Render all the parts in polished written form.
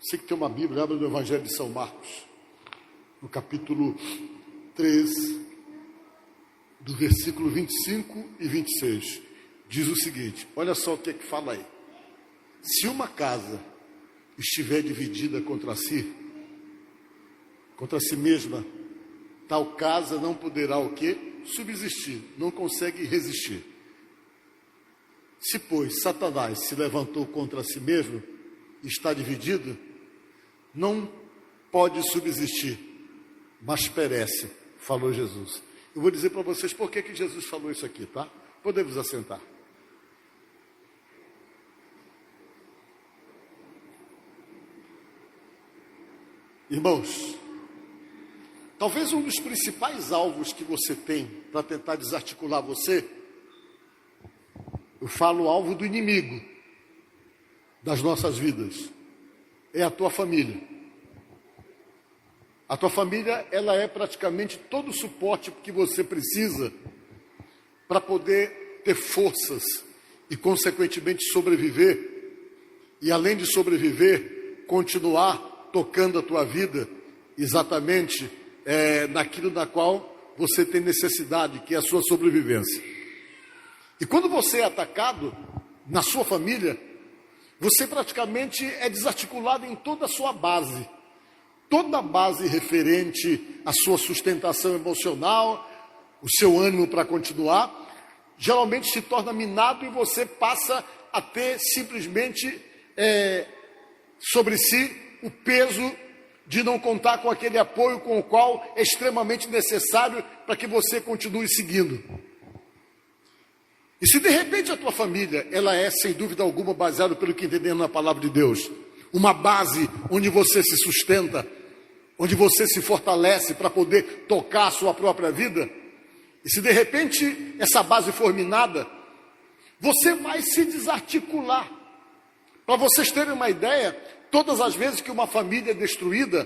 Você que tem uma Bíblia, abre no Evangelho de São Marcos, no capítulo 3, do versículo 25 e 26. Diz o seguinte, olha só o que é que fala aí. Se uma casa estiver dividida contra si mesma, tal casa não poderá o quê? Subsistir, não consegue resistir. Se, pois, Satanás se levantou contra si mesmo, está dividido, não pode subsistir, mas perece, falou Jesus. Eu vou dizer para vocês por que Jesus falou isso aqui, tá? Podemos assentar. Irmãos, talvez um dos principais alvos que você tem para tentar desarticular você, eu falo alvo do inimigo das nossas vidas, é a tua família. A tua família, ela é praticamente todo o suporte que você precisa para poder ter forças e, consequentemente, sobreviver. E, além de sobreviver, continuar tocando a tua vida exatamente naquilo na qual você tem necessidade, que é a sua sobrevivência. E quando você é atacado na sua família, você praticamente é desarticulado em toda a sua base. Toda a base referente à sua sustentação emocional, o seu ânimo para continuar, geralmente se torna minado e você passa a ter simplesmente sobre si o peso de não contar com aquele apoio com o qual é extremamente necessário para que você continue seguindo. E se de repente a tua família, ela é sem dúvida alguma baseada pelo que entendemos na palavra de Deus, uma base onde você se sustenta, onde você se fortalece para poder tocar a sua própria vida, e se de repente essa base for minada, você vai se desarticular. Para vocês terem uma ideia, todas as vezes que uma família é destruída,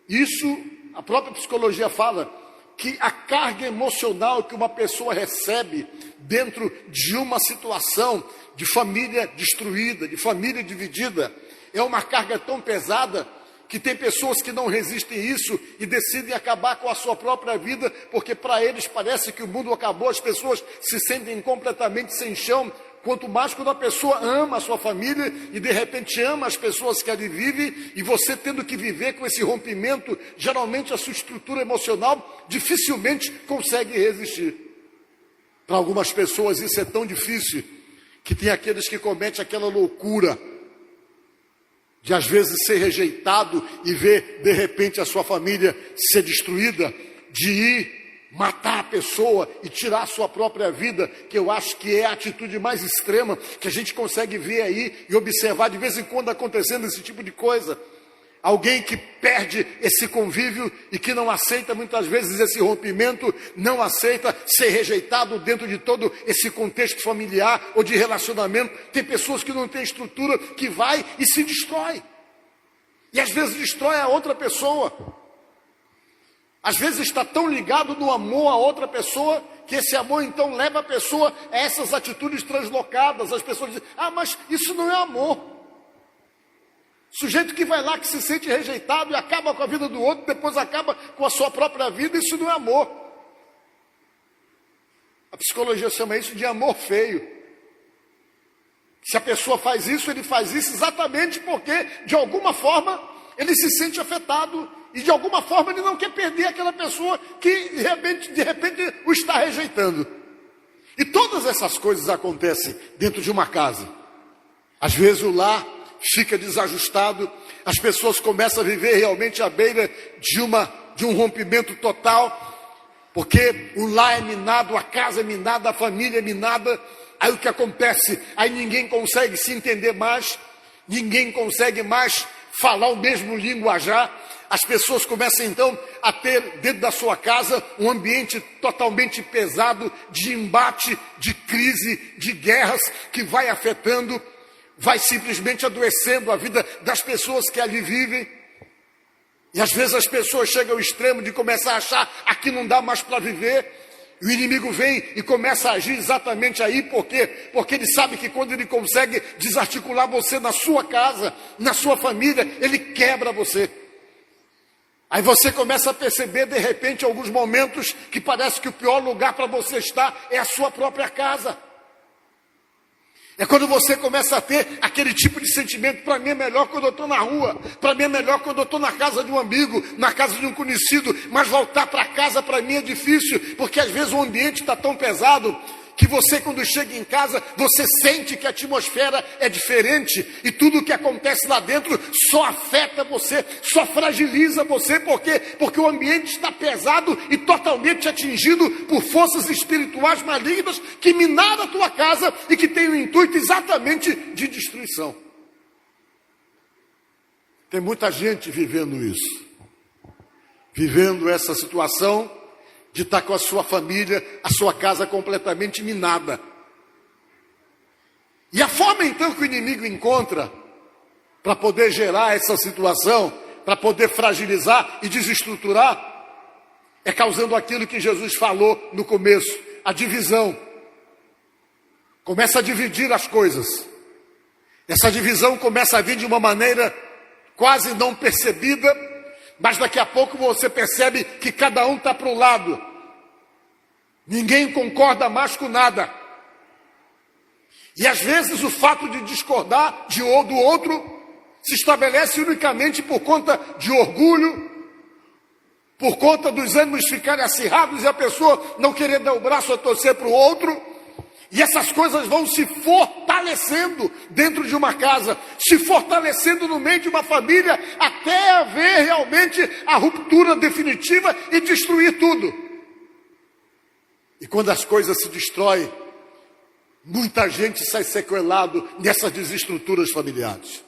isso, a própria psicologia fala, que a carga emocional que uma pessoa recebe dentro de uma situação de família destruída, de família dividida, é uma carga tão pesada que tem pessoas que não resistem a isso e decidem acabar com a sua própria vida, porque para eles parece que o mundo acabou, as pessoas se sentem completamente sem chão. Quanto mais quando a pessoa ama a sua família e de repente ama as pessoas que ali vivem, e você tendo que viver com esse rompimento, geralmente a sua estrutura emocional dificilmente consegue resistir. Para algumas pessoas isso é tão difícil que tem aqueles que cometem aquela loucura de às vezes ser rejeitado e ver de repente a sua família ser destruída, de ir matar a pessoa e tirar a sua própria vida, que eu acho que é a atitude mais extrema que a gente consegue ver aí e observar de vez em quando acontecendo esse tipo de coisa. Alguém que perde esse convívio e que não aceita muitas vezes esse rompimento, não aceita ser rejeitado dentro de todo esse contexto familiar ou de relacionamento. Tem pessoas que não têm estrutura, que vai e se destrói. E às vezes destrói a outra pessoa. Às vezes está tão ligado no amor a outra pessoa, que esse amor então leva a pessoa a essas atitudes translocadas. As pessoas dizem, mas isso não é amor. Sujeito que vai lá, que se sente rejeitado e acaba com a vida do outro, depois acaba com a sua própria vida, isso não é amor. A psicologia chama isso de amor feio. Se a pessoa faz isso, ele faz isso exatamente porque, de alguma forma, ele se sente afetado. E de alguma forma ele não quer perder aquela pessoa que de repente o está rejeitando. E todas essas coisas acontecem dentro de uma casa. Às vezes o lar fica desajustado, as pessoas começam a viver realmente à beira de um rompimento total, porque o lar é minado, a casa é minada, a família é minada. Aí o que acontece? Aí ninguém consegue se entender mais, ninguém consegue mais falar o mesmo linguajar. As pessoas começam então a ter dentro da sua casa um ambiente totalmente pesado de embate, de crise, de guerras que vai afetando, vai simplesmente adoecendo a vida das pessoas que ali vivem. E às vezes as pessoas chegam ao extremo de começar a achar aqui não dá mais para viver. E o inimigo vem e começa a agir exatamente aí, por quê? Porque ele sabe que quando ele consegue desarticular você na sua casa, na sua família, ele quebra você. Aí você começa a perceber, de repente, alguns momentos que parece que o pior lugar para você estar é a sua própria casa. É quando você começa a ter aquele tipo de sentimento: para mim é melhor quando eu estou na rua, para mim é melhor quando eu estou na casa de um amigo, na casa de um conhecido, mas voltar para casa para mim é difícil, porque às vezes o ambiente está tão pesado que você, quando chega em casa, você sente que a atmosfera é diferente e tudo o que acontece lá dentro só afeta você, só fragiliza você. Por quê? Porque o ambiente está pesado e totalmente atingido por forças espirituais malignas que minaram a tua casa e que têm o intuito exatamente de destruição. Tem muita gente vivendo isso, vivendo essa situação de estar com a sua família, a sua casa completamente minada. E a forma então que o inimigo encontra para poder gerar essa situação, para poder fragilizar e desestruturar, é causando aquilo que Jesus falou no começo, a divisão. Começa a dividir as coisas. Essa divisão começa a vir de uma maneira quase não percebida, mas daqui a pouco você percebe que cada um está para o lado. Ninguém concorda mais com nada. E às vezes o fato de discordar do outro se estabelece unicamente por conta de orgulho, por conta dos ânimos ficarem acirrados e a pessoa não querer dar o braço a torcer para o outro. E essas coisas vão se fortalecendo dentro de uma casa, se fortalecendo no meio de uma família, até haver realmente a ruptura definitiva e destruir tudo. E quando as coisas se destroem, muita gente sai sequelado nessas desestruturas familiares.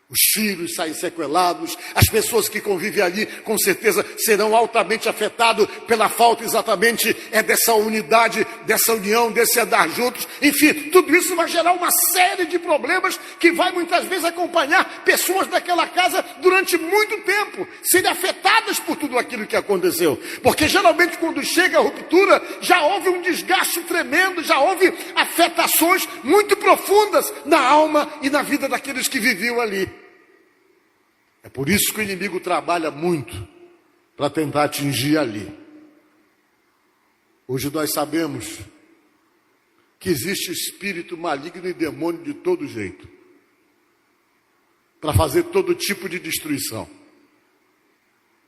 Os filhos saem sequelados, as pessoas que convivem ali, com certeza, serão altamente afetados pela falta exatamente dessa unidade, dessa união, desse andar juntos. Enfim, tudo isso vai gerar uma série de problemas que vai muitas vezes acompanhar pessoas daquela casa durante muito tempo, serem afetadas por tudo aquilo que aconteceu. Porque geralmente quando chega a ruptura, já houve um desgaste tremendo, já houve afetações muito profundas na alma e na vida daqueles que viviam ali. É por isso que o inimigo trabalha muito para tentar atingir ali. Hoje nós sabemos que existe espírito maligno e demônio de todo jeito, para fazer todo tipo de destruição.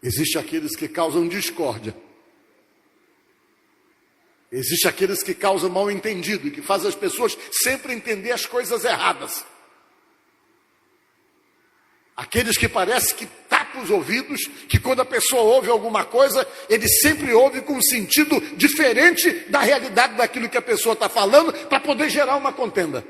Existem aqueles que causam discórdia. Existem aqueles que causam mal entendido e que fazem as pessoas sempre entender as coisas erradas. Aqueles que parece que tapam os ouvidos, que quando a pessoa ouve alguma coisa, ele sempre ouve com um sentido diferente da realidade daquilo que a pessoa está falando, para poder gerar uma contenda.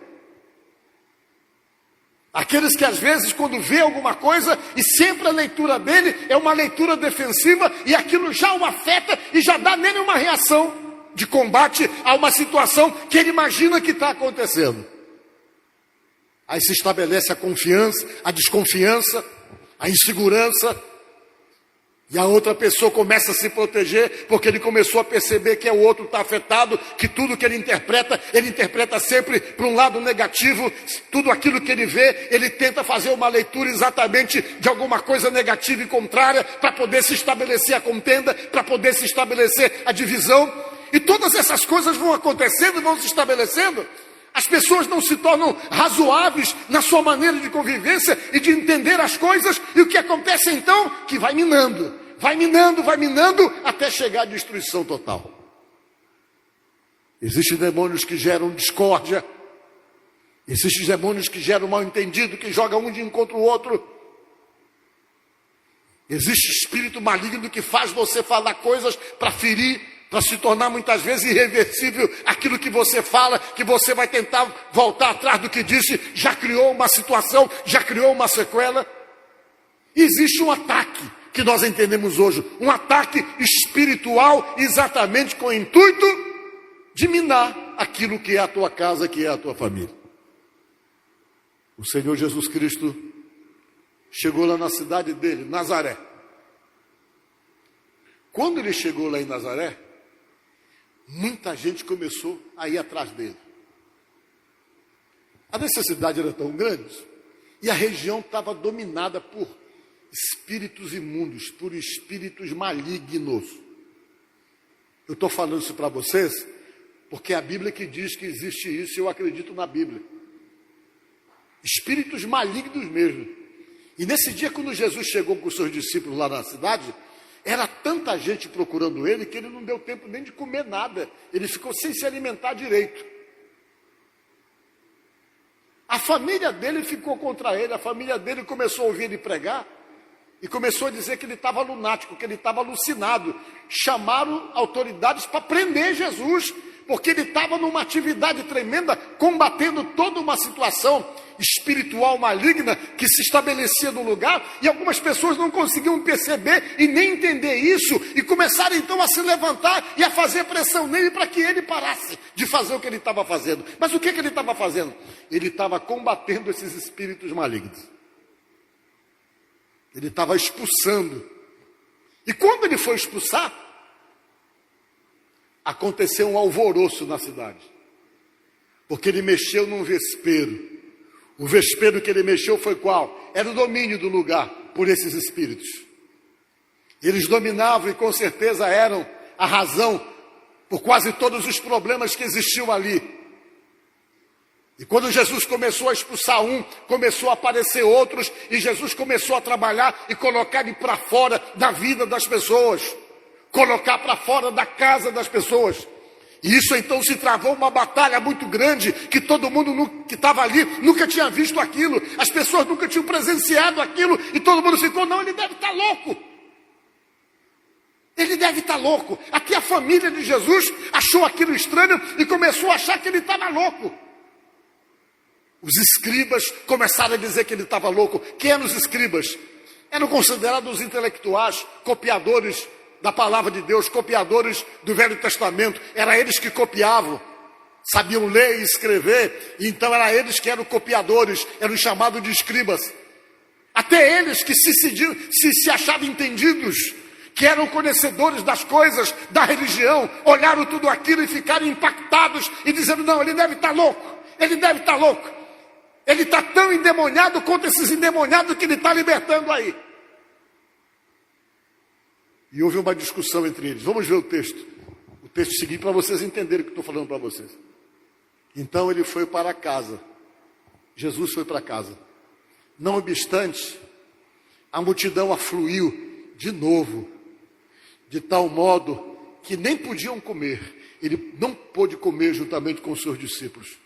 Aqueles que às vezes quando vê alguma coisa, e sempre a leitura dele é uma leitura defensiva, e aquilo já o afeta e já dá nele uma reação de combate a uma situação que ele imagina que está acontecendo. Aí se estabelece a confiança, a desconfiança, a insegurança. E a outra pessoa começa a se proteger, porque ele começou a perceber que o outro está afetado, que tudo que ele interpreta sempre para um lado negativo. Tudo aquilo que ele vê, ele tenta fazer uma leitura exatamente de alguma coisa negativa e contrária, para poder se estabelecer a contenda, para poder se estabelecer a divisão. E todas essas coisas vão acontecendo, vão se estabelecendo. As pessoas não se tornam razoáveis na sua maneira de convivência e de entender as coisas. E o que acontece então? Que vai minando, até chegar à destruição total. Existem demônios que geram discórdia. Existem demônios que geram mal-entendido, que jogam um de um contra o outro. Existe espírito maligno que faz você falar coisas para ferir, para se tornar muitas vezes irreversível aquilo que você fala, que você vai tentar voltar atrás do que disse, já criou uma situação, já criou uma sequela. E existe um ataque que nós entendemos hoje, um ataque espiritual exatamente com o intuito de minar aquilo que é a tua casa, que é a tua família. O Senhor Jesus Cristo chegou lá na cidade dele, Nazaré. Quando ele chegou lá em Nazaré, muita gente começou a ir atrás dele. A necessidade era tão grande e a região estava dominada por espíritos imundos, por espíritos malignos. Eu estou falando isso para vocês porque é a Bíblia que diz que existe isso e eu acredito na Bíblia. Espíritos malignos mesmo. E nesse dia, quando Jesus chegou com os seus discípulos lá na cidade, era tanta gente procurando ele que ele não deu tempo nem de comer nada. Ele ficou sem se alimentar direito. A família dele ficou contra ele, a família dele começou a ouvir ele pregar e começou a dizer que ele estava lunático, que ele estava alucinado. Chamaram autoridades para prender Jesus, porque ele estava numa atividade tremenda, combatendo toda uma situação espiritual maligna que se estabelecia no lugar, e algumas pessoas não conseguiam perceber e nem entender isso, e começaram então a se levantar e a fazer pressão nele para que ele parasse de fazer o que ele estava fazendo. Mas o que ele estava fazendo? Ele estava combatendo esses espíritos malignos. Ele estava expulsando. E quando ele foi expulsar, aconteceu um alvoroço na cidade, porque ele mexeu num vespeiro. O vespeiro que ele mexeu foi qual? Era o domínio do lugar por esses espíritos. Eles dominavam e com certeza eram a razão por quase todos os problemas que existiam ali. E quando Jesus começou a expulsar um, começou a aparecer outros, e Jesus começou a trabalhar e colocar ele para fora da vida das pessoas, colocar para fora da casa das pessoas. E isso então se travou uma batalha muito grande, que todo mundo que estava ali nunca tinha visto aquilo, as pessoas nunca tinham presenciado aquilo, e todo mundo ficou, não, ele deve estar louco. Ele deve estar louco. Até a família de Jesus achou aquilo estranho e começou a achar que ele estava louco. Os escribas começaram a dizer que ele estava louco. Quem eram os escribas? Eram considerados os intelectuais, copiadores da palavra de Deus, copiadores do Velho Testamento. Era eles que copiavam, sabiam ler e escrever, e então era eles que eram copiadores, eram chamados de escribas. Até eles que se achavam entendidos, que eram conhecedores das coisas da religião, olharam tudo aquilo e ficaram impactados e dizendo, não, ele deve estar louco, ele deve estar louco. Ele está tão endemoniado quanto esses endemoniados que ele está libertando aí. E houve uma discussão entre eles. Vamos ver o texto seguinte para vocês entenderem o que estou falando para vocês. Então ele foi para casa. Jesus foi para casa. Não obstante, a multidão afluiu de novo, de tal modo que nem podiam comer. Ele não pôde comer juntamente com os seus discípulos.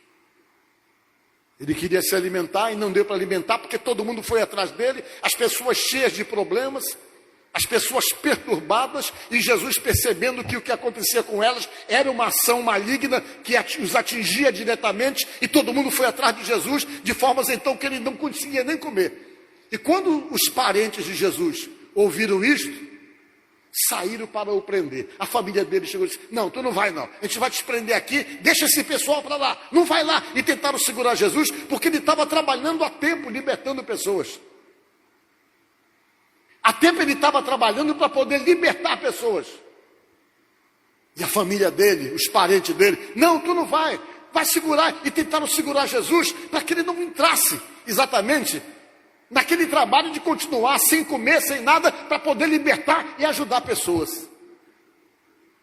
Ele queria se alimentar e não deu para alimentar porque todo mundo foi atrás dele, as pessoas cheias de problemas, as pessoas perturbadas, e Jesus percebendo que o que acontecia com elas era uma ação maligna que os atingia diretamente, e todo mundo foi atrás de Jesus, de formas então que ele não conseguia nem comer. E quando os parentes de Jesus ouviram isto, saíram para o prender. A família dele chegou e disse, não, tu não vai não, a gente vai te prender aqui, deixa esse pessoal para lá, não vai lá. E tentaram segurar Jesus, porque ele estava trabalhando há tempo, libertando pessoas. Há tempo ele estava trabalhando para poder libertar pessoas. E a família dele, os parentes dele, não, tu não vai segurar. E tentaram segurar Jesus para que ele não entrasse exatamente naquele trabalho de continuar sem comer, sem nada, para poder libertar e ajudar pessoas.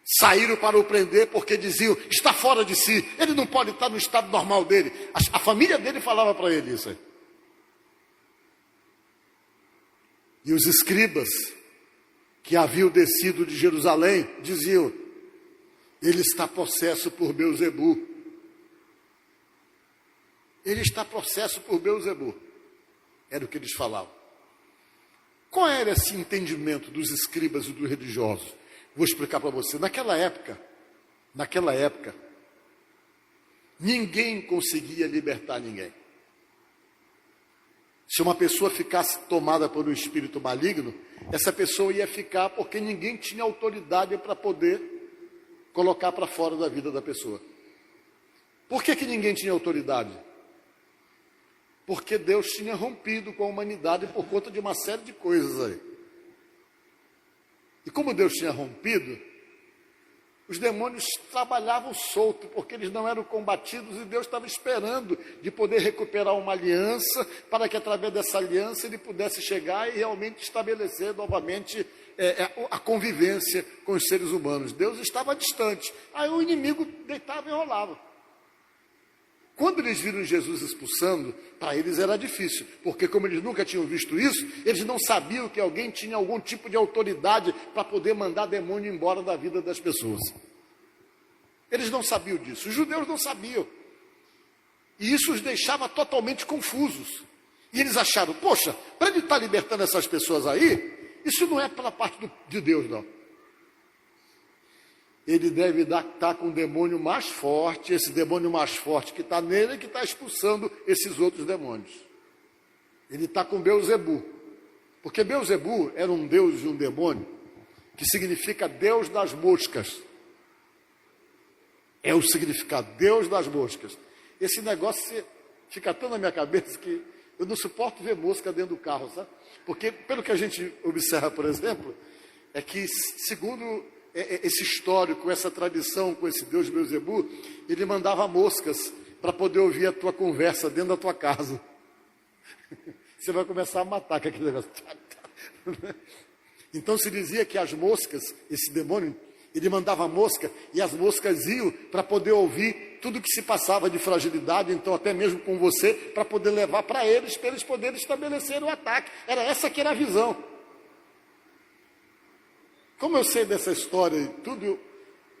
Saíram para o prender porque diziam, está fora de si, ele não pode estar no estado normal dele. A família dele falava para ele isso aí. E os escribas que haviam descido de Jerusalém diziam, ele está possesso por Belzebu. Ele está possesso por Belzebu. Era o que eles falavam. Qual era esse entendimento dos escribas e dos religiosos? Vou explicar para você. Naquela época, ninguém conseguia libertar ninguém. Se uma pessoa ficasse tomada por um espírito maligno, essa pessoa ia ficar porque ninguém tinha autoridade para poder colocar para fora da vida da pessoa. Por que ninguém tinha autoridade? Porque Deus tinha rompido com a humanidade por conta de uma série de coisas aí. E como Deus tinha rompido, Os demônios trabalhavam solto, porque eles não eram combatidos, e Deus estava esperando de poder recuperar uma aliança, para que através dessa aliança ele pudesse chegar e realmente estabelecer novamente a convivência com os seres humanos. Deus estava distante, aí o inimigo deitava e rolava. Quando eles viram Jesus expulsando, para eles era difícil, porque como eles nunca tinham visto isso, eles não sabiam que alguém tinha algum tipo de autoridade para poder mandar demônio embora da vida das pessoas. Eles não sabiam disso, os judeus não sabiam. E isso os deixava totalmente confusos. E eles acharam, poxa, para ele estar libertando essas pessoas aí, isso não é pela parte de Deus, não. Ele deve estar com um demônio mais forte, esse demônio mais forte que está nele, que está expulsando esses outros demônios. Ele está com Beelzebu, porque Beelzebu era um deus e um demônio, que significa Deus das moscas. É o significado, Deus das moscas. Esse negócio fica tão na minha cabeça que eu não suporto ver mosca dentro do carro, sabe? Porque, pelo que a gente observa, por exemplo, é que, segundo esse histórico, essa tradição com esse Deus Beelzebu, ele mandava moscas para poder ouvir a tua conversa dentro da tua casa. Você vai começar a matar com aquele negócio. Então se dizia que as moscas, esse demônio, ele mandava mosca, e as moscas iam para poder ouvir tudo que se passava de fragilidade, então até mesmo com você, para poder levar para eles poderem estabelecer o ataque. Era essa que era a visão. Como eu sei dessa história e tudo,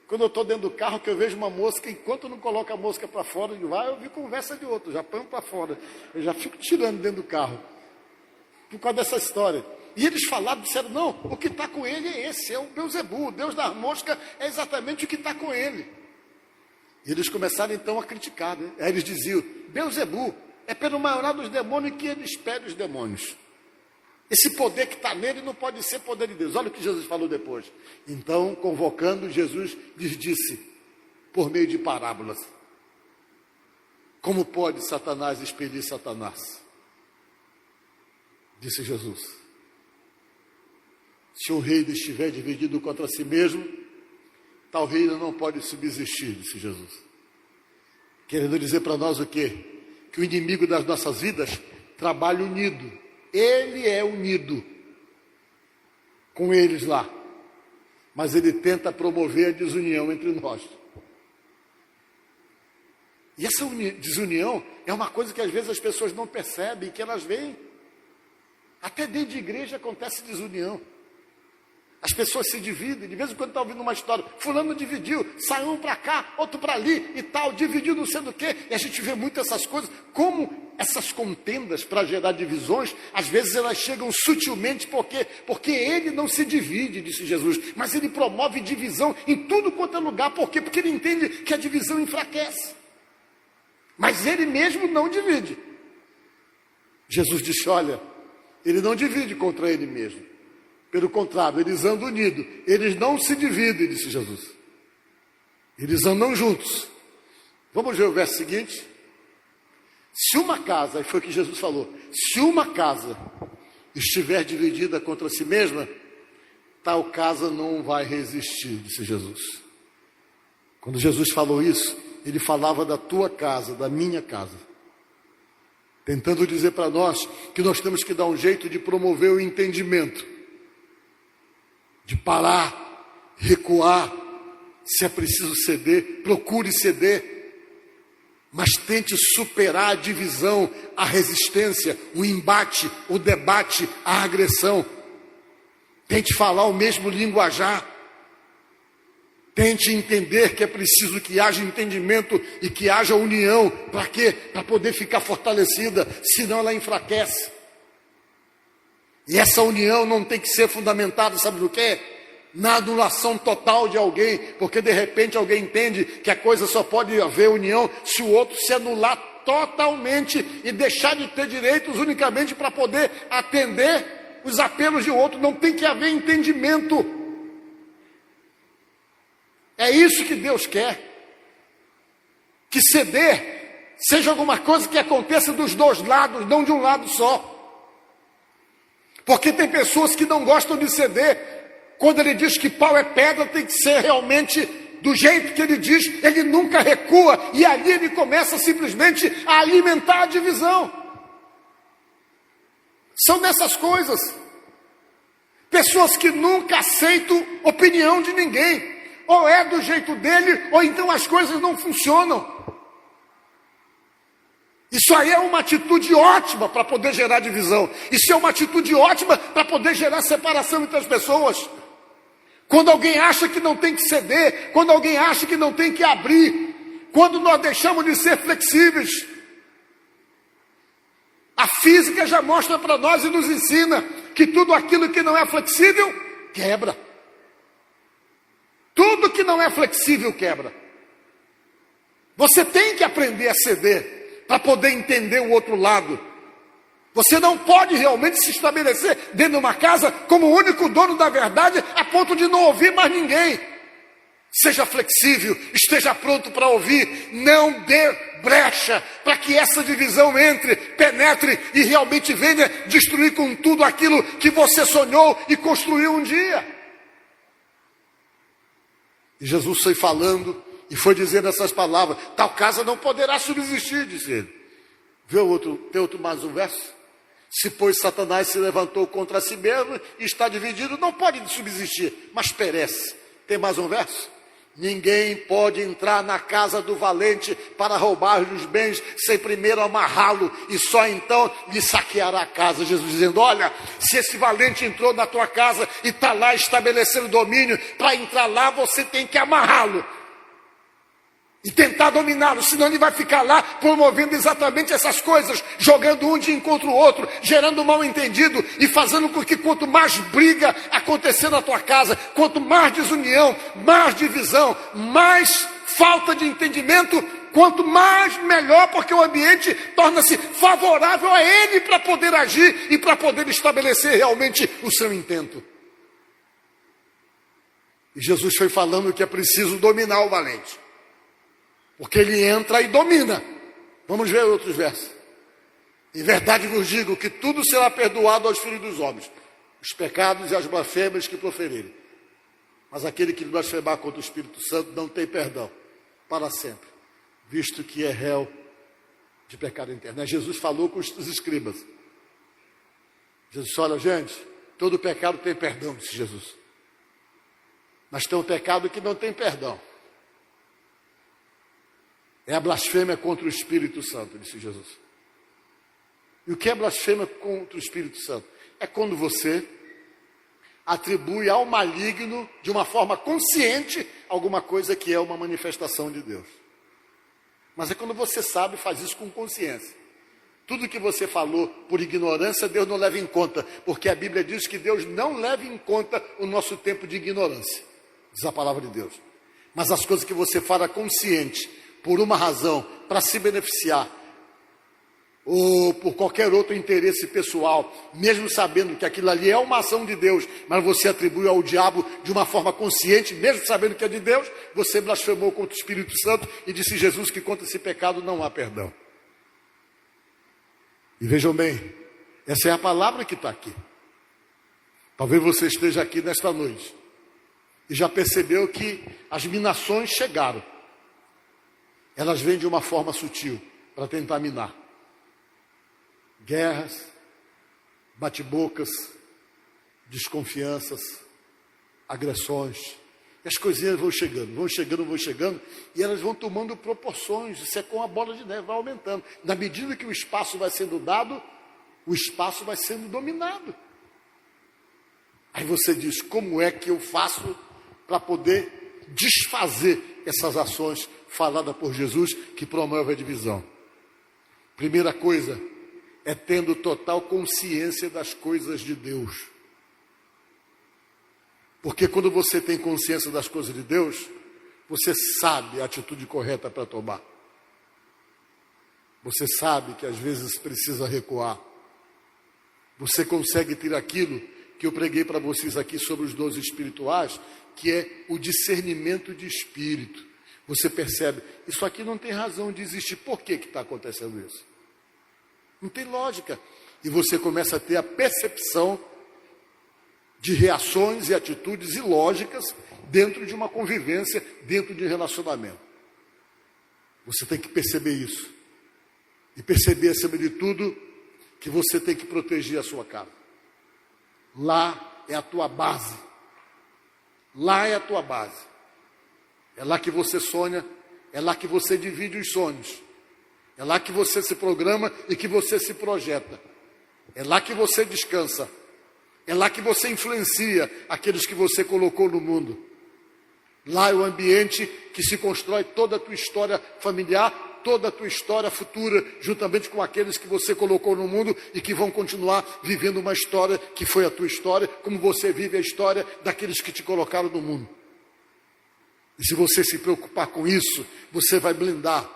quando eu estou dentro do carro, que eu vejo uma mosca, enquanto eu não coloco a mosca para fora, eu vi conversa de outro, já põe para fora. Eu já fico tirando dentro do carro, por causa dessa história. E eles falaram, disseram, não, o que está com ele é esse, é o Beelzebu, o Deus da mosca é exatamente o que está com ele. E eles começaram então a criticar, né? Aí eles diziam, Beelzebu é pelo maioral dos demônios que ele espere os demônios. Esse poder que está nele não pode ser poder de Deus. Olha o que Jesus falou depois. Então, convocando, Jesus lhes disse, por meio de parábolas, como pode Satanás expelir Satanás? Disse Jesus. Se um reino estiver dividido contra si mesmo, tal reino não pode subsistir, disse Jesus. Querendo dizer para nós o quê? Que o inimigo das nossas vidas trabalha unido. Ele é unido com eles lá, mas ele tenta promover a desunião entre nós. E essa desunião é uma coisa que às vezes as pessoas não percebem, que elas veem. Até dentro de igreja acontece desunião. As pessoas se dividem, de vez em quando está ouvindo uma história, fulano dividiu, saiu um para cá, outro para ali e tal, dividiu não sei do quê, e a gente vê muito essas coisas, como essas contendas para gerar divisões, às vezes elas chegam sutilmente, porque ele não se divide, disse Jesus, mas ele promove divisão em tudo quanto é lugar, por quê? Porque ele entende que a divisão enfraquece, mas ele mesmo não divide. Jesus disse, olha, ele não divide contra ele mesmo. Pelo contrário, eles andam unidos. Eles não se dividem, disse Jesus. Eles andam juntos. Vamos ver o verso seguinte. Se uma casa, e foi o que Jesus falou, se uma casa estiver dividida contra si mesma, tal casa não vai resistir, disse Jesus. Quando Jesus falou isso, ele falava da tua casa, da minha casa. Tentando dizer para nós que nós temos que dar um jeito de promover o entendimento. De parar, recuar, se é preciso ceder, procure ceder, mas tente superar a divisão, a resistência, o embate, o debate, a agressão. Tente falar o mesmo linguajar. Tente entender que é preciso que haja entendimento e que haja união. Para quê? Para poder ficar fortalecida, senão ela enfraquece. E essa união não tem que ser fundamentada, sabe do quê? Na anulação total de alguém, porque de repente alguém entende que a coisa só pode haver união se o outro se anular totalmente e deixar de ter direitos unicamente para poder atender os apelos de outro. Não tem que haver entendimento. É isso que Deus quer. Que ceder seja alguma coisa que aconteça dos dois lados, não de um lado só. Porque tem pessoas que não gostam de ceder. Quando ele diz que pau é pedra, tem que ser realmente do jeito que ele diz, ele nunca recua, e ali ele começa simplesmente a alimentar a divisão. São dessas coisas. Pessoas que nunca aceitam opinião de ninguém. Ou é do jeito dele, ou então as coisas não funcionam. Isso aí é uma atitude ótima para poder gerar divisão. Isso é uma atitude ótima para poder gerar separação entre as pessoas. Quando alguém acha que não tem que ceder, quando alguém acha que não tem que abrir, quando nós deixamos de ser flexíveis. A física já mostra para nós e nos ensina que tudo aquilo que não é flexível, quebra. Tudo que não é flexível, quebra. Você tem que aprender a ceder para poder entender o outro lado. Você não pode realmente se estabelecer dentro de uma casa como o único dono da verdade, a ponto de não ouvir mais ninguém. Seja flexível, esteja pronto para ouvir, não dê brecha para que essa divisão entre, penetre e realmente venha destruir com tudo aquilo que você sonhou e construiu um dia. E Jesus foi falando e foi dizendo essas palavras: tal casa não poderá subsistir, disse ele. Tem outro mais um verso? Se, pois, Satanás se levantou contra si mesmo e está dividido, não pode subsistir, mas perece. Tem mais um verso? Ninguém pode entrar na casa do valente para roubar-lhe os bens, sem primeiro amarrá-lo, e só então lhe saqueará a casa. Jesus dizendo: olha, se esse valente entrou na tua casa e está lá estabelecendo domínio, para entrar lá você tem que amarrá-lo e tentar dominá-lo, senão ele vai ficar lá promovendo exatamente essas coisas, jogando um de encontro o outro, gerando mal entendido e fazendo com que quanto mais briga acontecer na tua casa, quanto mais desunião, mais divisão, mais falta de entendimento, quanto mais melhor, porque o ambiente torna-se favorável a ele para poder agir e para poder estabelecer realmente o seu intento. E Jesus foi falando que é preciso dominar o valente, porque ele entra e domina. Vamos ver outros versos. Em verdade vos digo que tudo será perdoado aos filhos dos homens, os pecados e as blasfêmias que proferirem. Mas aquele que blasfemar contra o Espírito Santo não tem perdão para sempre, visto que é réu de pecado eterno. Jesus falou com os escribas. Jesus disse: olha, gente, todo pecado tem perdão, disse Jesus. Mas tem um pecado que não tem perdão. É a blasfêmia contra o Espírito Santo, disse Jesus. E o que é blasfêmia contra o Espírito Santo? É quando você atribui ao maligno, de uma forma consciente, alguma coisa que é uma manifestação de Deus. Mas é quando você sabe, faz isso com consciência. Tudo que você falou por ignorância, Deus não leva em conta, porque a Bíblia diz que Deus não leva em conta o nosso tempo de ignorância, diz a palavra de Deus. Mas as coisas que você fala consciente, por uma razão, para se beneficiar, ou por qualquer outro interesse pessoal, mesmo sabendo que aquilo ali é uma ação de Deus, mas você atribui ao diabo de uma forma consciente, mesmo sabendo que é de Deus, você blasfemou contra o Espírito Santo e disse Jesus que contra esse pecado não há perdão. E vejam bem, essa é a palavra que está aqui. Talvez você esteja aqui nesta noite e já percebeu que as minações chegaram. Elas vêm de uma forma sutil para tentar minar. Guerras, bate-bocas, desconfianças, agressões. E as coisinhas vão chegando, e elas vão tomando proporções. Isso é como a bola de neve, vai aumentando. Na medida que o espaço vai sendo dado, o espaço vai sendo dominado. Aí você diz: como é que eu faço para poder desfazer essas ações faladas por Jesus que promove a divisão? Primeira coisa é tendo total consciência das coisas de Deus. Porque quando você tem consciência das coisas de Deus, você sabe a atitude correta para tomar. Você sabe que às vezes precisa recuar. Você consegue ter aquilo que eu preguei para vocês aqui sobre os dons espirituais, que é o discernimento de espírito. Você percebe, isso aqui não tem razão de existir. Por que está acontecendo isso? Não tem lógica. E você começa a ter a percepção de reações e atitudes ilógicas dentro de uma convivência, dentro de um relacionamento. Você tem que perceber isso. E perceber, acima de tudo, que você tem que proteger a sua casa. Lá é a tua base. Lá é a tua base. É lá que você sonha, é lá que você divide os sonhos. É lá que você se programa e que você se projeta. É lá que você descansa. É lá que você influencia aqueles que você colocou no mundo. Lá é o ambiente que se constrói toda a tua história familiar, toda a tua história futura, juntamente com aqueles que você colocou no mundo e que vão continuar vivendo uma história que foi a tua história, como você vive a história daqueles que te colocaram no mundo. E se você se preocupar com isso, você vai blindar,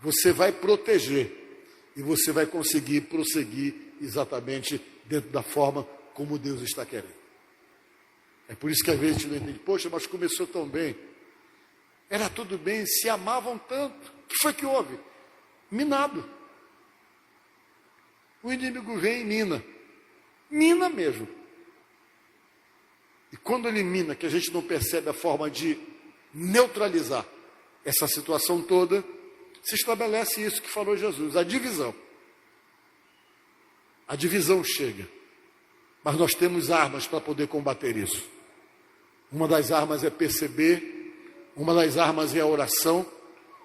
você vai proteger e você vai conseguir prosseguir exatamente dentro da forma como Deus está querendo. É por isso que às vezes a gente não entende. Poxa, mas começou tão bem. Era tudo bem, se amavam tanto. O que foi que houve? Minado. O inimigo vem e mina. Mina mesmo. E quando ele mina, que a gente não percebe a forma de neutralizar essa situação toda, se estabelece isso que falou Jesus, a divisão. A divisão chega. Mas nós temos armas para poder combater isso. Uma das armas é perceber, uma das armas é a oração,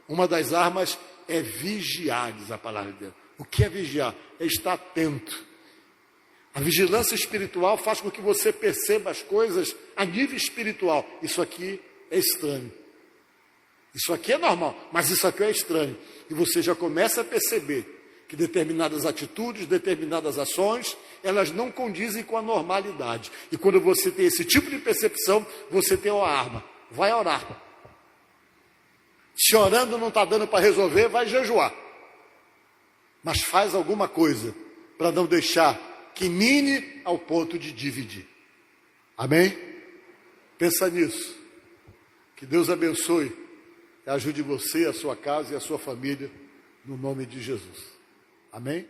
uma das armas é vigiar, diz a palavra de Deus. O que é vigiar? É estar atento. A vigilância espiritual faz com que você perceba as coisas a nível espiritual. Isso aqui é estranho. Isso aqui é normal, mas isso aqui é estranho. E você já começa a perceber que determinadas atitudes, determinadas ações, elas não condizem com a normalidade. E quando você tem esse tipo de percepção, você tem uma arma. Vai orar. Se orando não está dando para resolver, vai jejuar. Mas faz alguma coisa para não deixar que mine ao ponto de dividir. Amém? Pensa nisso. Que Deus abençoe e ajude você, a sua casa e a sua família, no nome de Jesus. Amém?